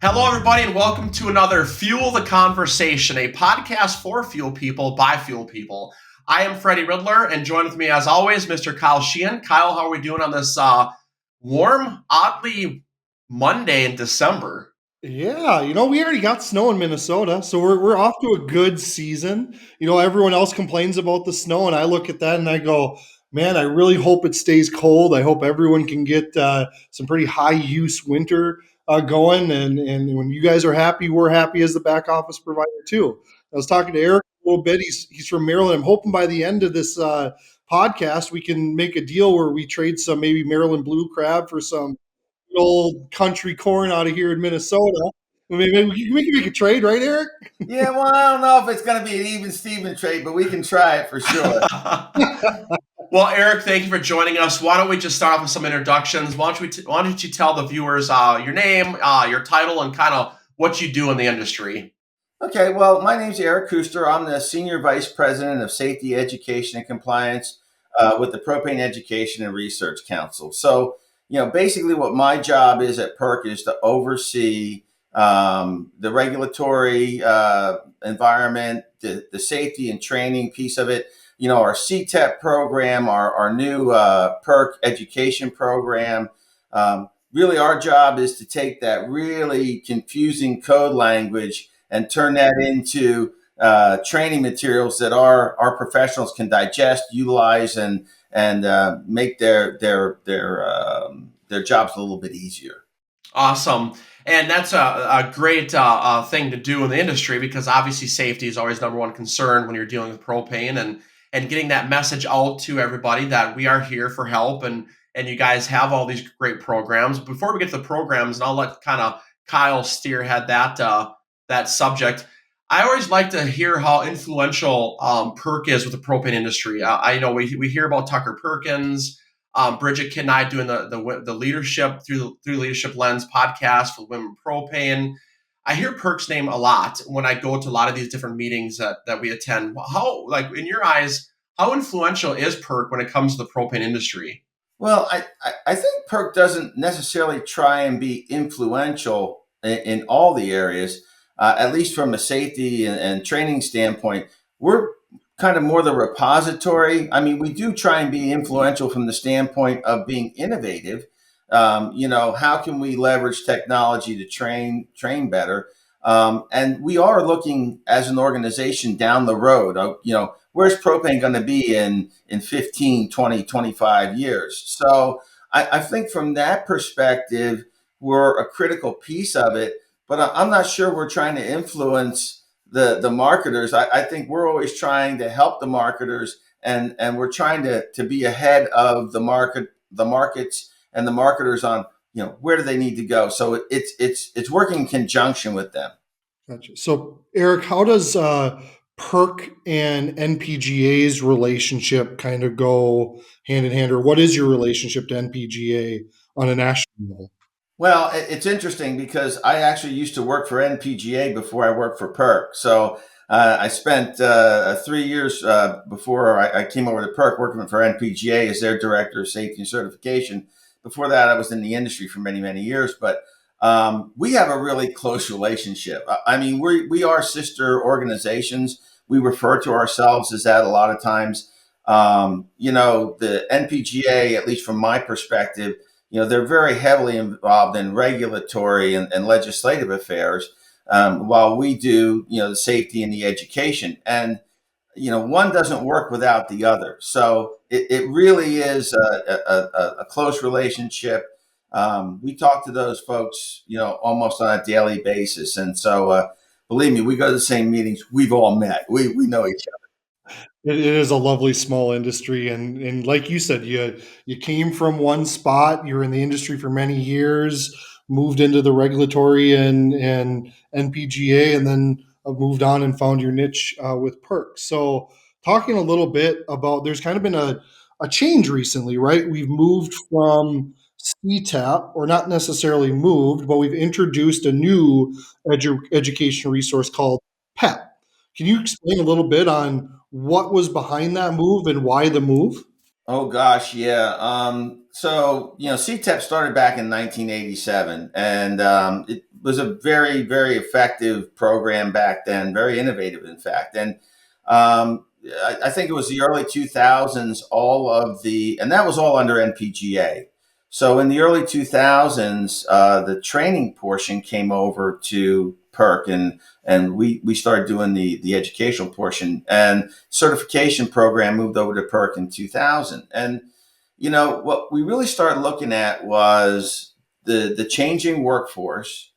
Hello, everybody, and welcome to another Fuel the Conversation, a podcast for fuel people by fuel people. I am Freddie Riddler, and joined with me, as always, Mr. Kyle Sheehan. Kyle, how are we doing on this warm, oddly Monday in December? Yeah, we already got snow in Minnesota, so we're off to a good season. Everyone else complains about the snow, and I look at that and I go, man, I really hope it stays cold. I hope everyone can get some pretty high use winter going, and when you guys are happy, we're happy as the back office provider too. I was talking to Eric a little bit. He's from Maryland. I'm hoping by the end of this podcast we can make a deal where we trade some maybe Maryland blue crab for some old country corn out of here in Minnesota. Maybe we can make a trade, right, Eric? Yeah, well, I don't know if it's going to be an even Steven trade, but we can try it for sure. Well, Eric, thank you for joining us. Why don't we just start off with some introductions? Why don't you tell the viewers your name, your title, and kind of what you do in the industry? Okay, well, my name's Eric Kuster. I'm the Senior Vice President of Safety, Education, and Compliance with the Propane Education and Research Council. So, basically what my job is at PERC is to oversee the regulatory environment, the safety and training piece of it. Our CTEP program, our new PERC education program. Really, our job is to take that really confusing code language and turn that into training materials that our professionals can digest, utilize, and make their jobs a little bit easier. Awesome. And that's a great thing to do in the industry because obviously safety is always number one concern when you're dealing with propane and getting that message out to everybody that we are here for help and you guys have all these great programs. Before we get to the programs, and I'll let kind of Kyle steer had that subject. I always like to hear how influential PERC is with the propane industry. I know we hear about Tucker Perkins, Bridget Kidd and I doing the leadership through Leadership Lens podcast for Women Propane. I hear PERC's name a lot when I go to a lot of these different meetings that we attend. How, like in your eyes, how influential is PERC when it comes to the propane industry? Well, I think PERC doesn't necessarily try and be influential in all the areas, at least from a safety and training standpoint. We're kind of more the repository. I mean, we do try and be influential from the standpoint of being innovative. How can we leverage technology to train better? And we are looking as an organization down the road. Where's propane going to be in 15, 20, 25 years? So I think from that perspective, we're a critical piece of it. But I'm not sure we're trying to influence the marketers. I think we're always trying to help the marketers, and we're trying to be ahead of the markets and the marketers on where do they need to go. So it's working in conjunction with them. Gotcha. So, Eric, how does PERC and NPGA's relationship kind of go hand in hand, or what is your relationship to NPGA on a national level? Well, it's interesting because I actually used to work for NPGA before I worked for PERC. So I spent 3 years before I came over to PERC working for NPGA as their director of safety and certification. Before that, I was in the industry for many, many years. But we have a really close relationship. I mean, we are sister organizations. We refer to ourselves as that a lot of times. The NPGA, at least from my perspective, they're very heavily involved in regulatory and legislative affairs, while we do, the safety and the education. And, one doesn't work without the other. So it really is a close relationship. We talk to those folks, almost on a daily basis. And so, believe me, we go to the same meetings. We've all met. We know each other. It is a lovely small industry, and like you said, you came from one spot. You're in the industry for many years, moved into the regulatory and NPGA, and then moved on and found your niche with PERC. So, talking a little bit about, there's kind of been a change recently, right? We've moved from CTAP, or not necessarily moved, but we've introduced a new education resource called PEP. Can you explain a little bit on what was behind that move and why the move? Oh gosh, yeah. So CTEP started back in 1987, and was a very, very effective program back then, very innovative, in fact. And I think it was the early 2000s, and that was all under NPGA. So in the early 2000s, the training portion came over to PERC, and we started doing the educational portion, and certification program moved over to PERC in 2000. And what we really started looking at was the changing workforce.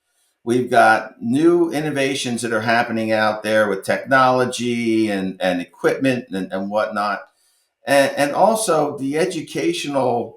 We've got new innovations that are happening out there with technology and equipment and whatnot. And also the educational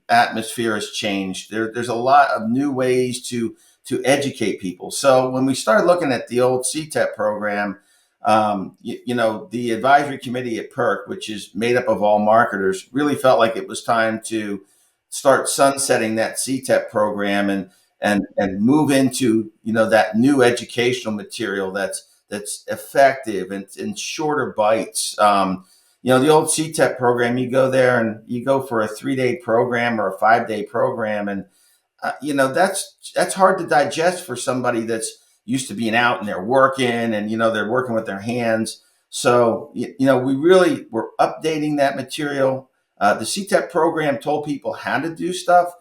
atmosphere has changed. There's a lot of new ways to educate people. So when we started looking at the old CTEP program, the advisory committee at PERC, which is made up of all marketers, really felt like it was time to start sunsetting that CTEP program and move into that new educational material that's effective and in shorter bites. The old CTEP program, you go there and you go for a 3-day program or a 5-day program, and that's hard to digest for somebody that's used to being out and they're working and they're working with their hands. So we really were updating that material. The CTEP program told people how to do stuff.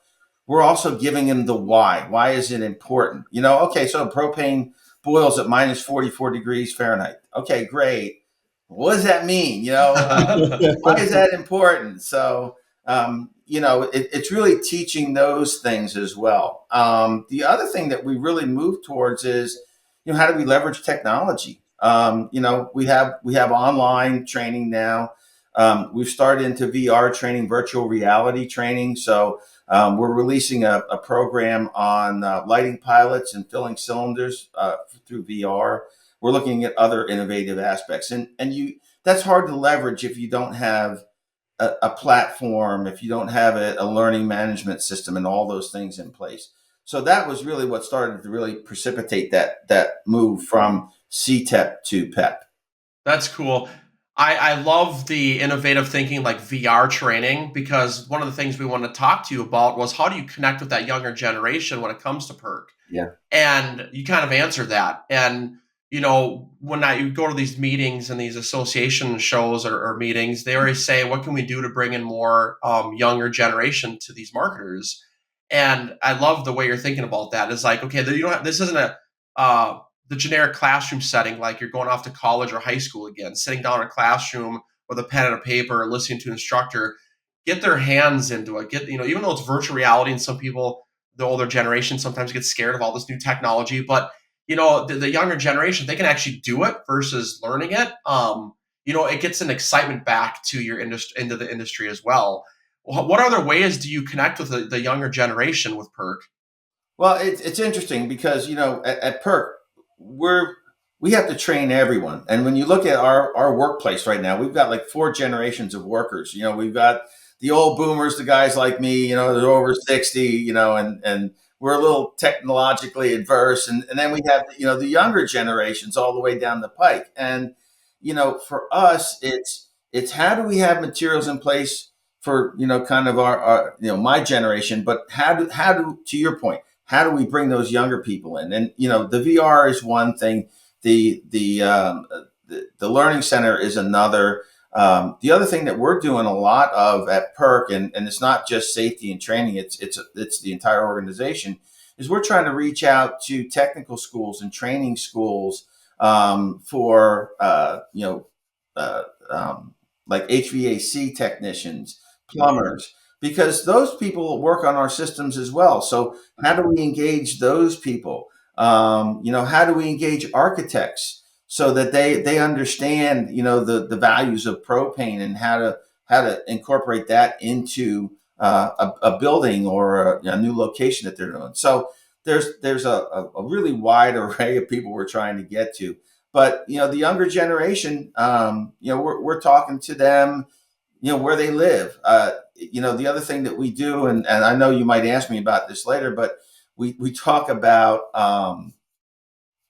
We're also giving them the why. Why is it important? Okay, so propane boils at minus 44 degrees Fahrenheit. Okay, great. What does that mean? Why is that important? So it's really teaching those things as well. The other thing that we really move towards is, how do we leverage technology? We have online training now. We've started into VR training, virtual reality training. So we're releasing a program on lighting pilots and filling cylinders through VR. We're looking at other innovative aspects, and that's hard to leverage if you don't have a platform, if you don't have a learning management system and all those things in place. So that was really what started to really precipitate that move from CTEP to PEP. That's cool. I love the innovative thinking like VR training, because one of the things we wanted to talk to you about was how do you connect with that younger generation when it comes to PERC? Yeah. And you kind of answered that. And, when you go to these meetings and these association shows or meetings, they always say, what can we do to bring in more younger generation to these marketers? And I love the way you're thinking about that. It's like, okay, this isn't the generic classroom setting, like you're going off to college or high school again, sitting down in a classroom with a pen and a paper, listening to an instructor, get their hands into it. Even though it's virtual reality and some people, the older generation sometimes get scared of all this new technology, but the younger generation, they can actually do it versus learning it. It gets an excitement back to your industry, into the industry as well. What other ways do you connect with the younger generation with PERC? Well, it's interesting because at PERC we have to train everyone, and when you look at our workplace right now, we've got like 4 generations of workers. We've got the old boomers, the guys like me, they're over 60, and we're a little technologically adverse, and then we have the younger generations all the way down the pike. And for us, it's how do we have materials in place for kind of our my generation, but how do to your point, how do we bring those younger people in? And the VR is one thing, the learning center is another. The other thing that we're doing a lot of at PERC, and it's not just safety and training, it's the entire organization, is we're trying to reach out to technical schools and training schools for like HVAC technicians, plumbers, because those people work on our systems as well. So how do we engage those people? How do we engage architects so that they understand the values of propane and how to incorporate that into a building or a new location that they're doing. So there's a really wide array of people we're trying to get to. But the younger generation, we're talking to them, where they live. The other thing that we do, and I know you might ask me about this later, but we talk about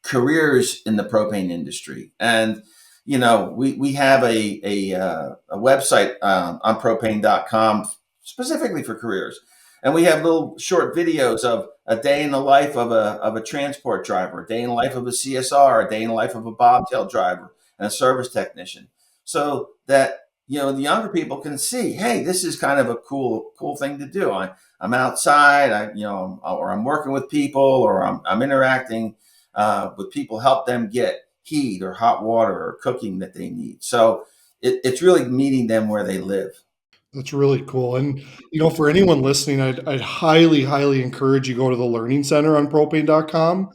careers in the propane industry, and we have a website on propane.com specifically for careers, And we have little short videos of a day in the life of a transport driver, a day in the life of a CSR, a day in the life of a bobtail driver and a service technician, so that the younger people can see, hey, this is kind of a cool thing to do. I'm outside, or I'm working with people, or I'm interacting with people, help them get heat or hot water or cooking that they need. So it's really meeting them where they live. That's really cool. And, for anyone listening, I'd highly, highly encourage you go to the Learning Center on propane.com.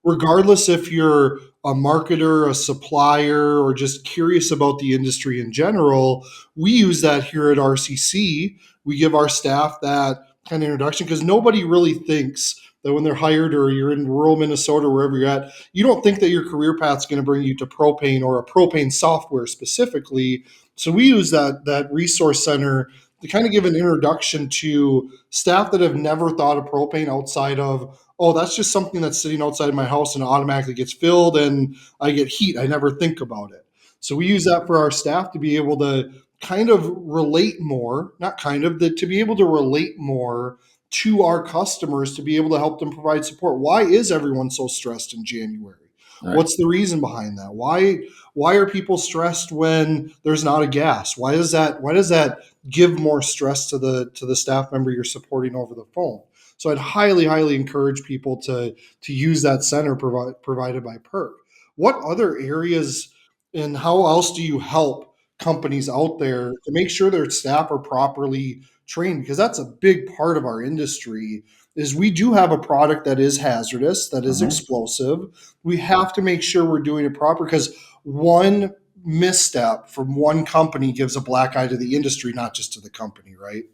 Regardless if you're a marketer, a supplier, or just curious about the industry in general, we use that here at RCC. We give our staff that kind of introduction because nobody really thinks that when they're hired or you're in rural Minnesota, wherever you're at, you don't think that your career path is going to bring you to propane or a propane software specifically. So we use that resource center to kind of give an introduction to staff that have never thought of propane outside of, oh, that's just something that's sitting outside my house and it automatically gets filled and I get heat. I never think about it. So we use that for our staff to be able to kind of relate more, not kind of, to be able to relate more to our customers to be able to help them provide support. Why is everyone so stressed in January? All right. What's the reason behind that? Why are people stressed when there's not a gas? Why does that give more stress to the staff member you're supporting over the phone? So I'd highly, highly encourage people to use that center provided by PERC. What other areas and how else do you help companies out there to make sure their staff are properly trained? Because that's a big part of our industry is we do have a product that is hazardous, that is Mhm. explosive. We have to make sure we're doing it proper because one misstep from one company gives a black eye to the industry, not just to the company, right?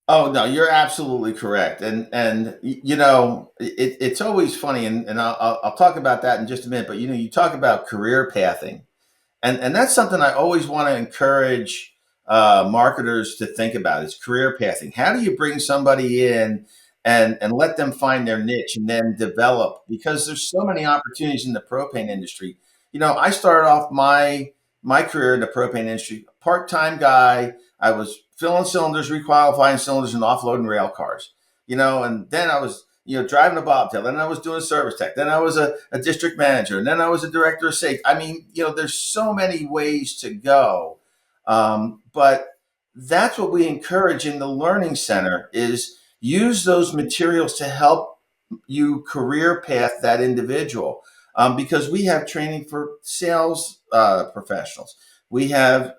Oh no, you're absolutely correct, and it's always funny, and I'll talk about that in just a minute. But you talk about career pathing, and that's something I always want to encourage marketers to think about is career pathing. How do you bring somebody in and let them find their niche and then develop? Because there's so many opportunities in the propane industry. I started off my career in the propane industry, part time guy. I was filling cylinders, requalifying cylinders, and offloading rail cars. And then I was driving a bobtail. Then I was doing service tech. Then I was a district manager. And then I was a director of safety. I mean, there's so many ways to go. But that's what we encourage in the Learning Center is use those materials to help you career path that individual. Because we have training for sales professionals. We have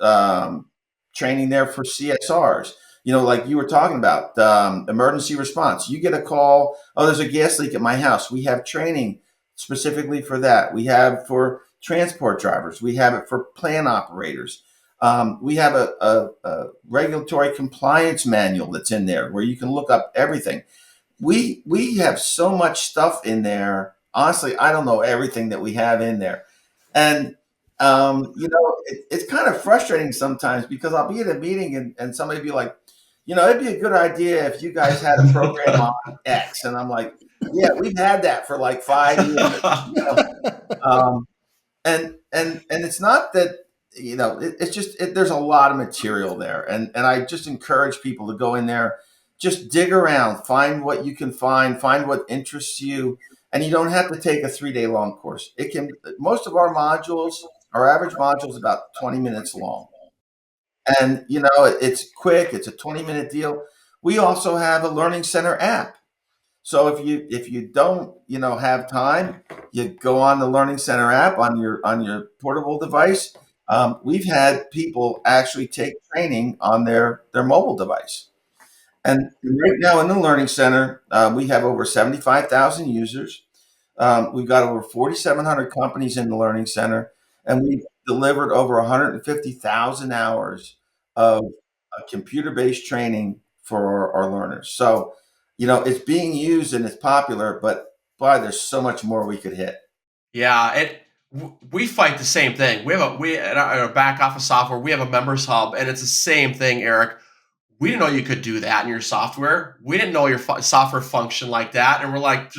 training there for CSRs. Like you were talking about, emergency response. You get a call, oh, there's a gas leak at my house. We have training specifically for that. We have for transport drivers. We have it for plant operators. We have a regulatory compliance manual that's in there where you can look up everything. We have so much stuff in there. Honestly, I don't know everything that we have in there. And it's kind of frustrating sometimes because I'll be at a meeting and somebody be like, it'd be a good idea if you guys had a program on X. And I'm like, yeah, we've had that for like 5 years. Um, and it's not that, it's just, there's a lot of material there. And I just encourage people to go in there, just dig around, find what you can find what interests you. And you don't have to take a 3-day long course. Most of our modules, our average module is about 20 minutes long. And, it's quick. It's a 20-minute deal. We also have a Learning Center app. So if you don't, have time, you go on the Learning Center app on your portable device. We've had people actually take training on their mobile device. And right now in the Learning Center, we have over 75,000 users. We've got over 4,700 companies in the Learning Center, and we've delivered over 150,000 hours of computer-based training for our learners. So, it's being used and it's popular, but boy, there's so much more we could hit. Yeah, we fight the same thing. We at our back office software, we have a members hub, and it's the same thing, Eric. We didn't know you could do that in your software. We didn't know your software functioned like that, and we're like,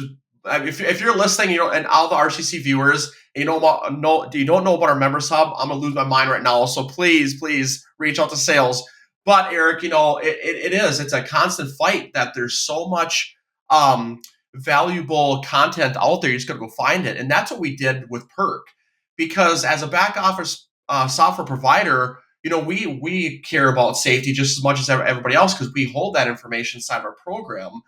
if you're listening, and all the RCC viewers, you don't know about our members hub, I'm gonna lose my mind right now. So please reach out to sales. But Eric, it's a constant fight that there's so much um, valuable content out there. You just got to go find it. And that's what we did with PERC. Because as a back office software provider, we care about safety just as much as everybody else because we hold that information inside of our program.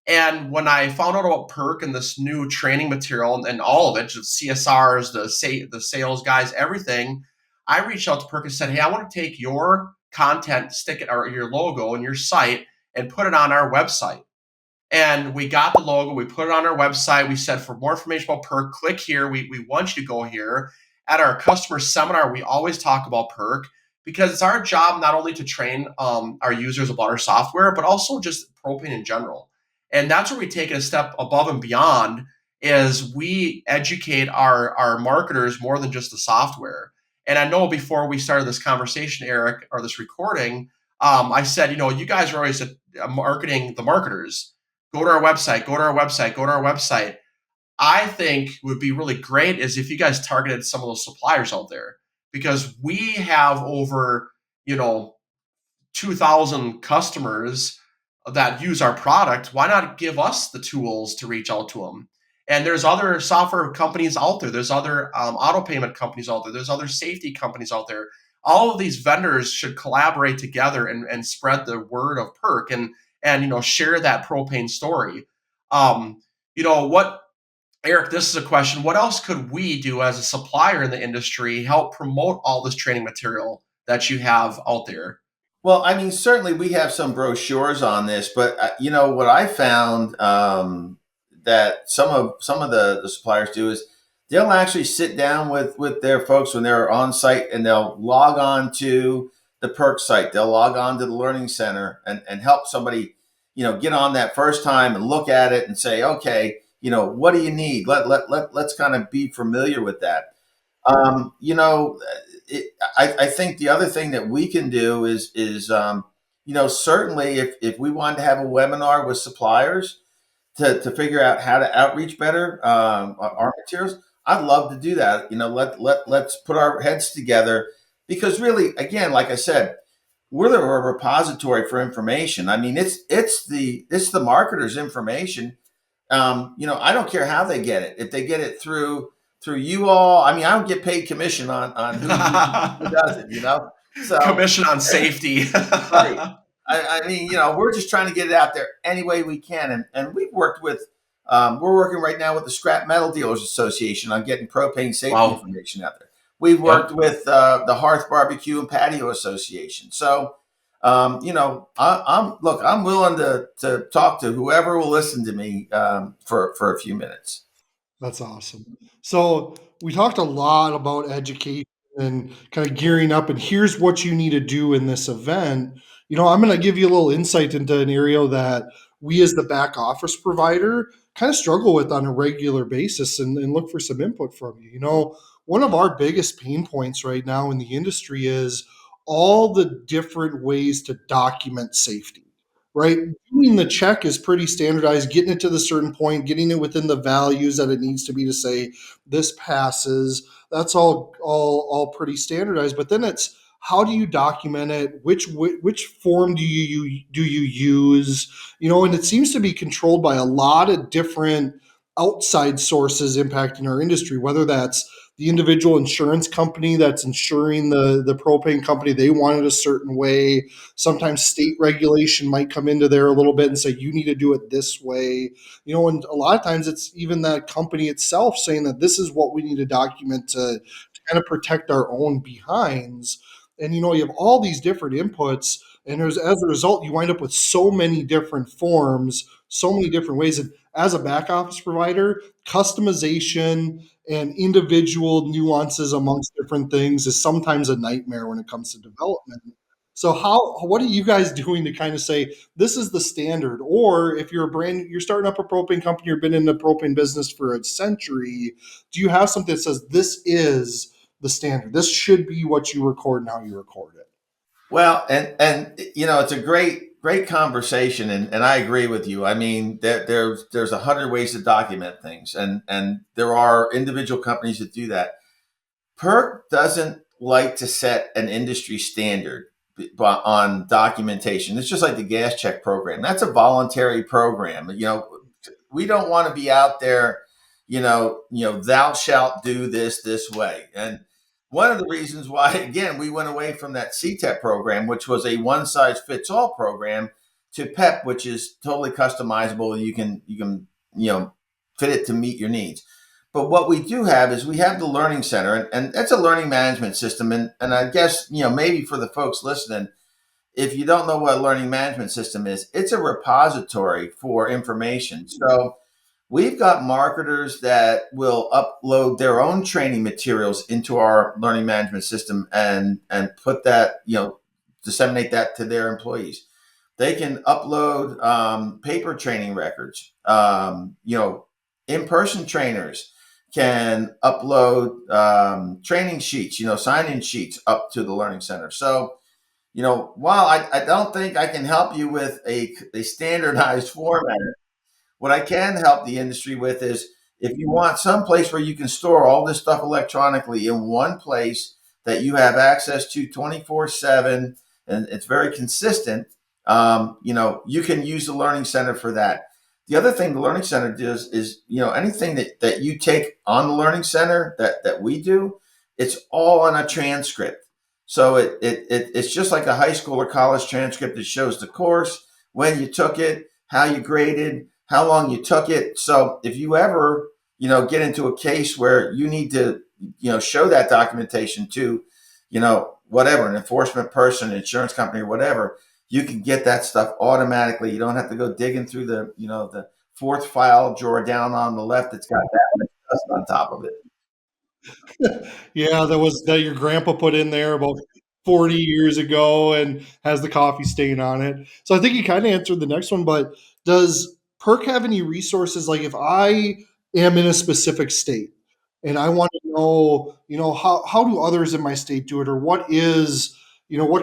And when I found out about PERC and this new training material and all of it, just CSRs, the sales guys, everything, I reached out to PERC and said, "Hey, I want to take your content, stick it or your logo and your site, and put it on our website." And we got the logo, we put it on our website. We said, for more information about PERC, click here. We want you to go here. At our customer seminar, we always talk about PERC because it's our job not only to train our users about our software, but also just propane in general. And that's where we take it a step above and beyond is we educate our marketers more than just the software. And I know before we started this conversation, Eric, or this recording, I said, you guys are always marketing the marketers. Go to our website, go to our website, go to our website. I think would be really great is if you guys targeted some of those suppliers out there because we have over, you know, 2,000 customers that use our product. Why not give us the tools to reach out to them? And there's other software companies out there. There's other auto payment companies out there. There's other safety companies out there. All of these vendors should collaborate together and spread the word of PERC and share that propane story. What Eric, this is a question. What else could we do as a supplier in the industry help promote all this training material that you have out there? Well, I mean, certainly we have some brochures on this, but what I found that some of the suppliers do is they'll actually sit down with their folks when they're on site and they'll log on to the PERC site. They'll log on to the Learning Center and help somebody, get on that first time and look at it and say, okay, what do you need? Let's kind of be familiar with that. Um, you know, I think the other thing that we can do is certainly if we wanted to have a webinar with suppliers to figure out how to outreach better our materials, I'd love to do that. Let's put our heads together because really, again, like I said, we're the repository for information. I mean, it's the marketer's information. I don't care how they get it. If they get it through you all, I mean, I don't get paid commission on who does it. So Commission on safety. right. I mean, we're just trying to get it out there any way we can, and we've worked with. We're working right now with the Scrap Metal Dealers Association on getting propane safety Wow. information out there. We've Yep. worked with the Hearth Barbecue and Patio Association. So, I'm willing to talk to whoever will listen to me for a few minutes. That's awesome. So we talked a lot about education and kind of gearing up, and here's what you need to do in this event. I'm going to give you a little insight into an area that we as the back office provider kind of struggle with on a regular basis and look for some input from you. One of our biggest pain points right now in the industry is all the different ways to document safety, right? Doing the check is pretty standardized, getting it to the certain point, getting it within the values that it needs to be to say this passes. That's all pretty standardized. But then it's how do you document it? Which form do you use? And it seems to be controlled by a lot of different outside sources impacting our industry, whether that's the individual insurance company that's insuring the propane company, they want it a certain way. Sometimes state regulation might come into there a little bit and say, you need to do it this way. And a lot of times it's even that company itself saying that this is what we need to document to kind of protect our own behinds. And, you have all these different inputs. And as a result, you wind up with so many different forms, so many different ways. And as a back office provider, customization and individual nuances amongst different things is sometimes a nightmare when it comes to development. So what are you guys doing to kind of say this is the standard? Or if you're starting up a propane company, you've been in the propane business for a century, do you have something that says this is the standard? This should be what you record and how you record it. Well, and it's a great conversation, and I agree with you. I mean, there's 100 ways to document things, and there are individual companies that do that. PERC doesn't like to set an industry standard on documentation. It's just like the gas check program. That's a voluntary program. We don't want to be out there, thou shalt do this way. And one of the reasons why, again, we went away from that CTEP program, which was a one size fits all program, to PEP, which is totally customizable. You can fit it to meet your needs. But what we do have is we have the Learning Center, and that's a learning management system. And I guess, maybe for the folks listening, if you don't know what a learning management system is, it's a repository for information. So we've got marketers that will upload their own training materials into our learning management system and put that, disseminate that to their employees. They can upload paper training records. In-person trainers can upload training sheets, sign-in sheets up to the Learning Center. So, while I don't think I can help you with a standardized format, what I can help the industry with is if you want some place where you can store all this stuff electronically in one place that you have access to 24/7, and it's very consistent, you can use the Learning Center for that. The other thing the Learning Center does is, anything that you take on the Learning Center that we do, it's all on a transcript. So it's just like a high school or college transcript that shows the course, when you took it, how you graded, how long you took it. So if you ever, get into a case where you need to, show that documentation to, whatever, an enforcement person, insurance company, or whatever, you can get that stuff automatically. You don't have to go digging through the fourth file drawer down on the left that's got that much dust on top of it. Yeah, that your grandpa put in there about 40 years ago and has the coffee stain on it. So I think you kind of answered the next one, but does PERC have any resources? Like if I am in a specific state and I want to know, how do others in my state do it? Or what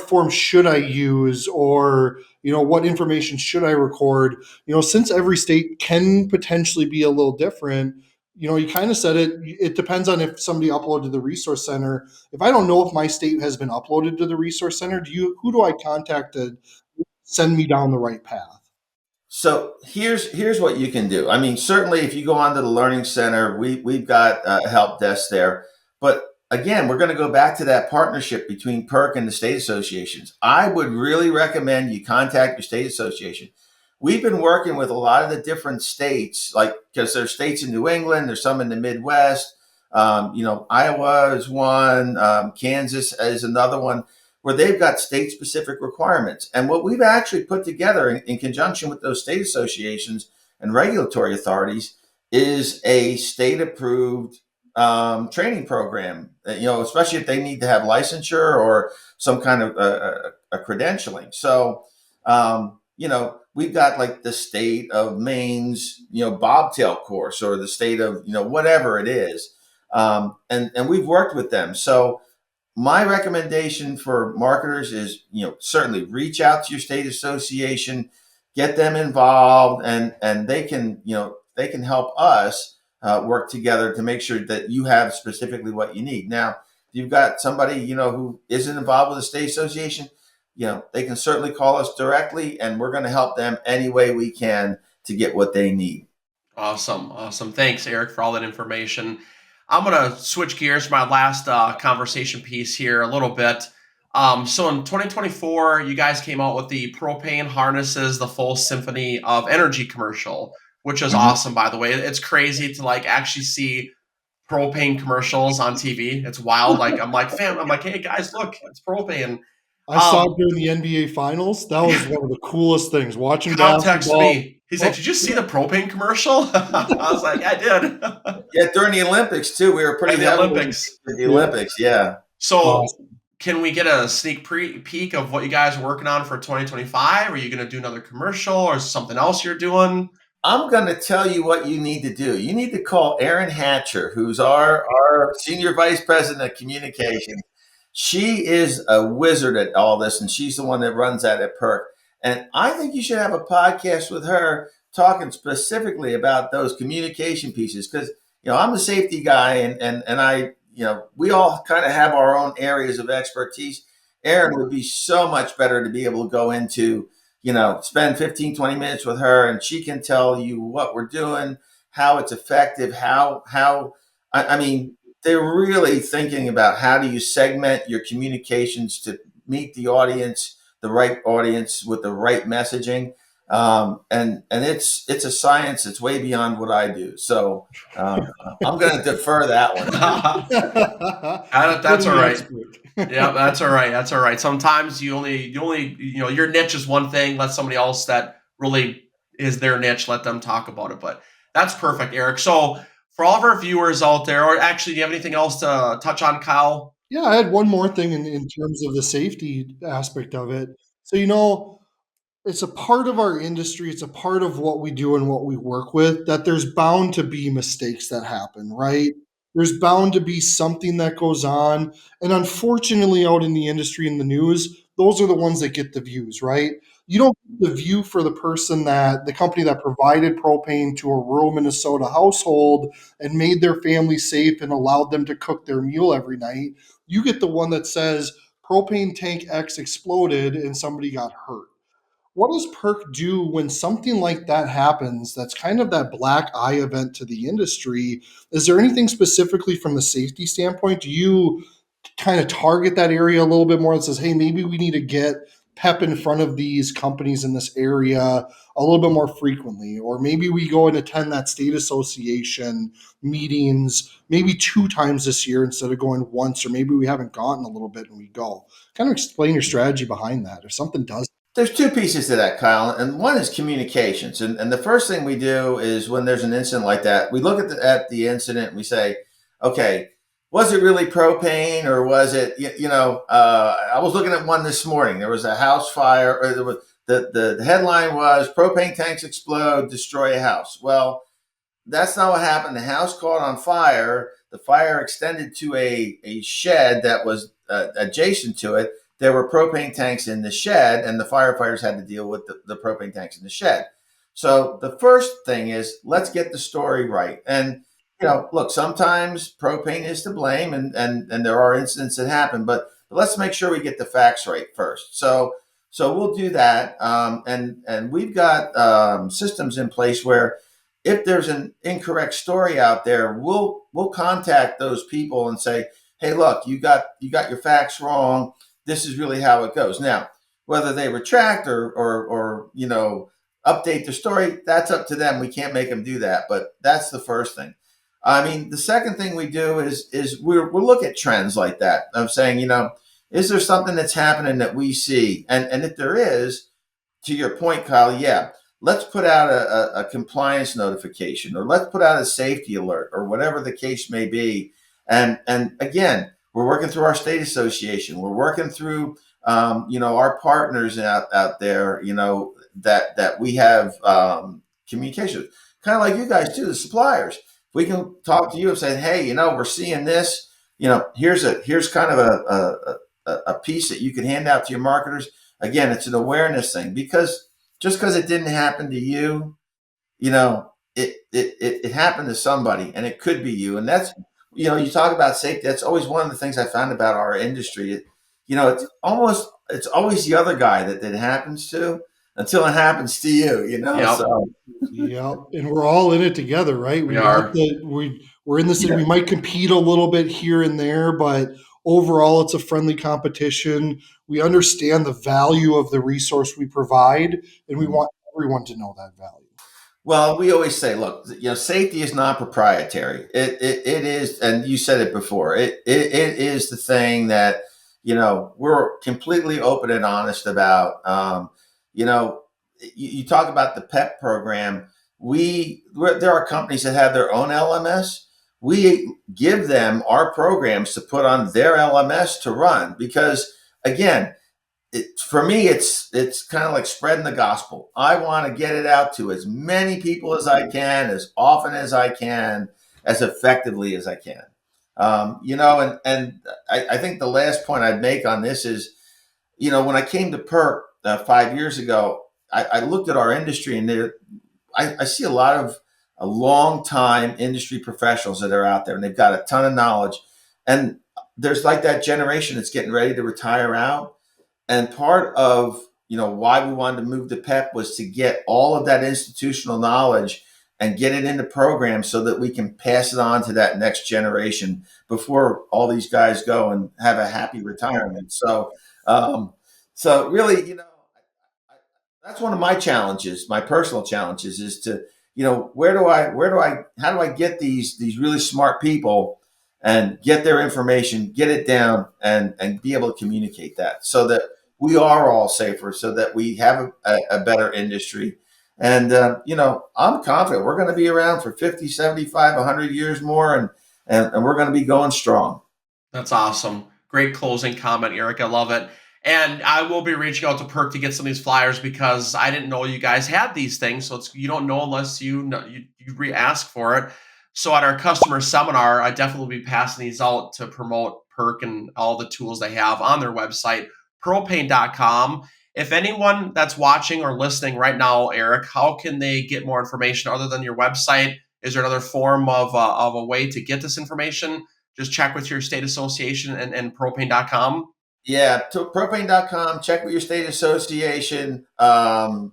form should I use? Or, what information should I record? Since every state can potentially be a little different, you kind of said it depends on if somebody uploaded to the resource center. If I don't know if my state has been uploaded to the resource center, who do I contact to send me down the right path? So here's what you can do. I mean, certainly if you go onto the Learning Center, we've got a help desk there. But again, we're going to go back to that partnership between PERC and the state associations. I would really recommend you contact your state association. We've been working with a lot of the different states, because there's states in New England, there's some in the Midwest. Iowa is one, Kansas is another one, where they've got state specific requirements. And what we've actually put together in conjunction with those state associations and regulatory authorities is a state approved training program, especially if they need to have licensure or some kind of a credentialing. So, we've got like the state of Maine's, bobtail course, or the state of, whatever it is. And we've worked with them. So my recommendation for marketers is, certainly reach out to your state association, get them involved, and they can help us work together to make sure that you have specifically what you need. Now, if you've got somebody, who isn't involved with the state association, they can certainly call us directly, and we're going to help them any way we can to get what they need. Awesome. Awesome. Thanks, Eric, for all that information. I'm going to switch gears for my last conversation piece here a little bit. So in 2024, you guys came out with the Propane Harnesses the Full Symphony of Energy commercial, which is awesome, by the way. It's crazy to actually see propane commercials on TV. It's wild. I'm like, hey guys, look, it's propane. I saw it during the NBA Finals. That was one of the coolest things. Watching Kyle texted basketball. me. He's like, "Did you see the propane commercial?" I was like, "Yeah, I did." Yeah, during the Olympics too, we were pretty heavily Olympics. in the Olympics. Yeah. So, Awesome. can we get a sneak peek of what you guys are working on for 2025? Are you going to do another commercial or something else you're doing? I'm going to tell you what you need to do. You need to call Erin Hatcher, who's our senior vice president of communications. She is a wizard at all this, and she's the one that runs that at PERC. And I think you should have a podcast with her talking specifically about those communication pieces, because I'm the safety guy, and I we all kind of have our own areas of expertise. Erin would be so much better to be able to go into, spend 15, 20 minutes with her, and she can tell you what we're doing, how it's effective, I mean, they're really thinking about how do you segment your communications to meet the right audience with the right messaging. And it's a science. It's way beyond what I do. So I'm going to defer that one. You're That's all the right. expert. Yeah, that's all right. That's all right. Sometimes your niche is one thing. Let somebody else that really is their niche, let them talk about it. But that's perfect, Eric. So for all of our viewers out there, or actually, do you have anything else to touch on, Kyle? Yeah, I had one more thing in terms of the safety aspect of it. So, it's a part of our industry, it's a part of what we do and what we work with, that there's bound to be mistakes that happen, right? There's bound to be something that goes on. And unfortunately, out in the industry in the news, those are the ones that get the views, right? You don't get the view for the company that provided propane to a rural Minnesota household and made their family safe and allowed them to cook their meal every night. You get the one that says propane tank X exploded and somebody got hurt. What does PERC do when something like that happens? That's kind of that black eye event to the industry. Is there anything specifically from the safety standpoint? Do you kind of target that area a little bit more and says, hey, maybe we need to get PEP in front of these companies in this area a little bit more frequently? Or maybe we go and attend that state association meetings maybe 2 times this year instead of going once, or maybe we haven't gone in a little bit and we go. Kind of explain your strategy behind that if something does. There's two pieces to that, Kyle, and one is communications. And the first thing we do is when there's an incident like that, we look at the incident and we say, okay, was it really propane or was it, I was looking at one this morning. There was a house fire, or there was, the headline was propane tanks explode, destroy a house. Well, that's not what happened. The house caught on fire. The fire extended to a shed that was adjacent to it. There were propane tanks in the shed, and the firefighters had to deal with the propane tanks in the shed. So the first thing is, let's get the story right. And look, sometimes propane is to blame, and there are incidents that happen, but let's make sure we get the facts right first. So we'll do that, and we've got systems in place where if there's an incorrect story out there, we'll contact those people and say, hey, look, you got your facts wrong. This is really how it goes. Now, whether they retract or update the story, that's up to them. We can't make them do that, but that's the first thing. I mean, the second thing we do is we'll look at trends like that. I'm saying, is there something that's happening that we see? And if there is, to your point, Kyle, yeah, let's put out a compliance notification, or let's put out a safety alert, or whatever the case may be. And again, we're working through our state association. We're working through, our partners out there, that we have communication with. Kind of like you guys too, the suppliers. We can talk to you and say, hey, we're seeing this. Here's kind of a piece that you can hand out to your marketers. Again, it's an awareness thing, because just because it didn't happen to you, it happened to somebody, and it could be you. And that's, you talk about safety. That's always one of the things I found about our industry. It's always the other guy that it happens to until it happens to you, Yep, So Yeah, and we're all in it together, right? we are. We're in this. yeah. We might compete a little bit here and there, but overall, it's a friendly competition. We understand the value of the resource we provide, and we want everyone to know that value. Well, we always say, look, safety is not proprietary. It is, and you said it before. It is the thing that we're completely open and honest about. You talk about the PEP program. There are companies that have their own LMS. We give them our programs to put on their LMS to run, because again, for me, it's kind of like spreading the gospel. I want to get it out to as many people as I can, as often as I can, as effectively as I can. And I think the last point I'd make on this is, when I came to PERC 5 years ago, I looked at our industry, and I see a lot of long time industry professionals that are out there, and they've got a ton of knowledge. And there's like that generation that's getting ready to retire out. And part of, why we wanted to move to PEP was to get all of that institutional knowledge and get it into programs so that we can pass it on to that next generation before all these guys go and have a happy retirement. So really, that's one of my challenges, my personal challenges, is to, how do I get these really smart people and get their information, get it down, and be able to communicate that so that we are all safer, so that we have a better industry. And, I'm confident we're going to be around for 50, 75, 100 years more, and we're going to be going strong. That's awesome. Great closing comment, Eric. I love it. And I will be reaching out to PERC to get some of these flyers because I didn't know you guys had these things. So you don't know unless you ask for it. So at our customer seminar, I definitely will be passing these out to promote PERC and all the tools they have on their website, propane.com. If anyone that's watching or listening right now, Eric, how can they get more information other than your website? Is there another form of a way to get this information? Just check with your state association and propane.com. Yeah, to propane.com, check with your state association. There's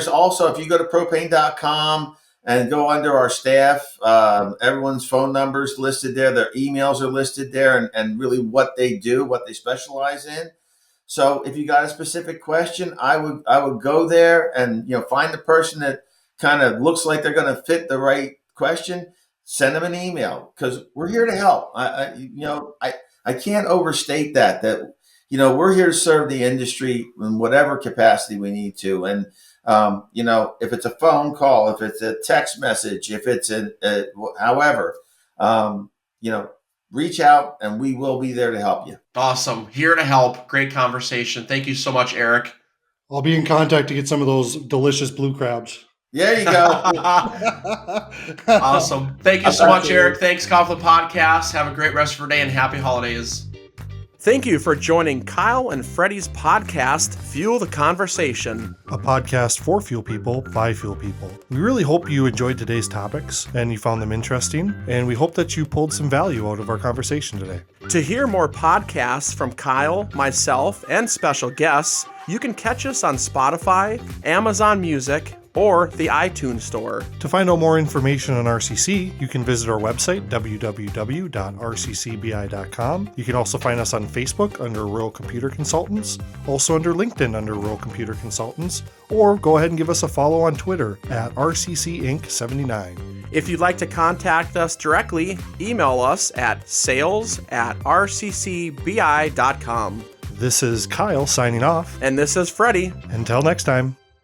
also, if you go to propane.com and go under our staff, everyone's phone numbers listed there, their emails are listed there, and really what they do, what they specialize in. So if you got a specific question, I would go there and find the person that kind of looks like they're going to fit the right question. Send them an email because we're here to help. I can't overstate that we're here to serve the industry in whatever capacity we need to. And if it's a phone call, if it's a text message, if it's however, reach out and we will be there to help you. Awesome. Here to help. Great conversation. Thank you so much, Eric. I'll be in contact to get some of those delicious blue crabs. There you go. Awesome. Thank you so much, Eric. Thanks, Conflict Podcast. Have a great rest of your day and happy holidays. Thank you for joining Kyle and Freddie's podcast, Fuel the Conversation. A podcast for fuel people by fuel people. We really hope you enjoyed today's topics and you found them interesting, and we hope that you pulled some value out of our conversation today. To hear more podcasts from Kyle, myself, and special guests, you can catch us on Spotify, Amazon Music, or the iTunes Store. To find out more information on RCC, you can visit our website, www.rccbi.com. You can also find us on Facebook under Rural Computer Consultants, also under LinkedIn under Rural Computer Consultants, or go ahead and give us a follow on Twitter at RCCInc79. If you'd like to contact us directly, email us at sales@rccbi.com. This is Kyle signing off. And this is Freddie. Until next time.